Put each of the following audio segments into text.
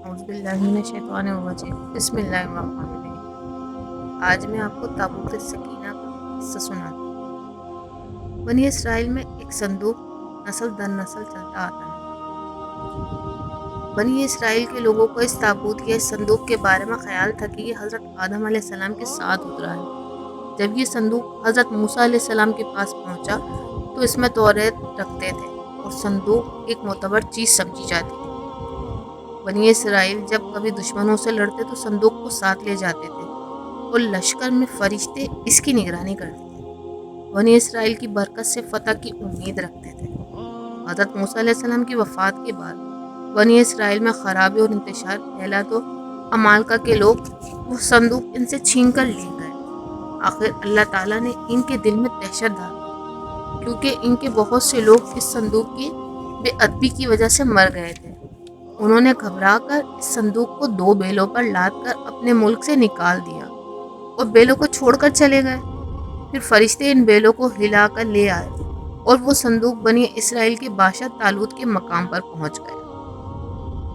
اعوذ باللہ من الشیطان الرجیم بسم اللہ الرحمن الرحیم۔ آج میں آپ کو تابوت سکینہ کا قصہ سناتی ہوں۔ بنی اسرائیل میں ایک صندوق نسل در نسل چلتا آتا ہے۔ بنی اسرائیل کے لوگوں کو اس تابوت یا اس صندوق کے بارے میں خیال تھا کہ یہ حضرت آدم علیہ السلام کے ساتھ اترا ہے۔ جب یہ صندوق حضرت موسیٰ علیہ السلام کے پاس پہنچا تو اس میں توریت رکھتے تھے اور صندوق ایک معتبر چیز سمجھی جاتی تھی۔ بنی اسرائیل جب کبھی دشمنوں سے لڑتے تو صندوق کو ساتھ لے جاتے تھے اور لشکر میں فرشتے اس کی نگرانی کرتے تھے۔ بنی اسرائیل کی برکت سے فتح کی امید رکھتے تھے۔ حضرت موسیٰ علیہ السلام کی وفات کے بعد بنی اسرائیل میں خرابی اور انتشار پھیلا تو عمالقہ کے لوگ وہ صندوق ان سے چھین کر لے گئے۔ آخر اللہ تعالیٰ نے ان کے دل میں دہشت ڈال دی کیونکہ ان کے بہت سے لوگ اس صندوق کی بے ادبی کی وجہ سے مر گئے تھے۔ انہوں نے گھبرا کر اس صندوق کو 2 بیلوں پر لاد کر اپنے ملک سے نکال دیا اور بیلوں کو چھوڑ کر چلے گئے۔ پھر فرشتے ان بیلوں کو ہلا کر لے آئے اور وہ صندوق بنی اسرائیل کے بادشاہ طالوت کے مقام پر پہنچ گئے۔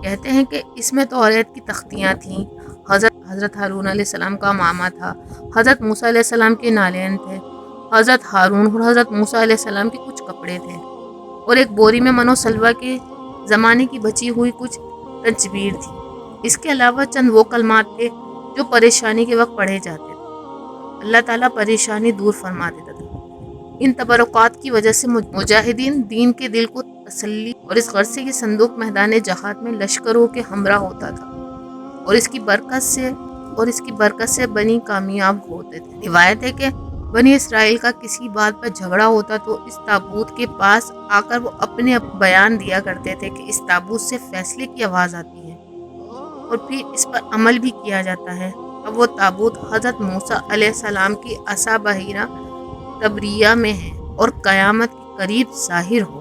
کہتے ہیں کہ اس میں توریت کی تختیاں تھیں، حضرت ہارون علیہ السلام کا ماما تھا، حضرت موسیٰ علیہ السلام کے نالین تھے، حضرت ہارون اور حضرت موسیٰ علیہ السلام کے کچھ کپڑے تھے اور ایک بوری میں منو سلوہ کے زمانے کی بچی ہوئی کچھ تجبیر تھی۔ اس کے علاوہ چند وہ کلمات تھے جو پریشانی کے وقت پڑھے جاتے تھے۔ اللہ تعالیٰ پریشانی دور فرما دیتا تھا۔ ان تبرکات کی وجہ سے مجاہدین دین کے دل کو تسلی اور اس غرض سے یہ صندوق میدان جہاد میں لشکروں کے ہمراہ ہوتا تھا اور اس کی برکت سے بنی کامیاب ہوتے تھے۔ روایت ہے کہ بنی اسرائیل کا کسی بات پر جھگڑا ہوتا تو اس تابوت کے پاس آ کر وہ اپنے بیان دیا کرتے تھے کہ اس تابوت سے فیصلے کی آواز آتی ہے اور پھر اس پر عمل بھی کیا جاتا ہے۔ اب وہ تابوت حضرت موسیٰ علیہ السلام کی عصا بحیرہ تبریہ میں ہے اور قیامت کے قریب ظاہر ہو۔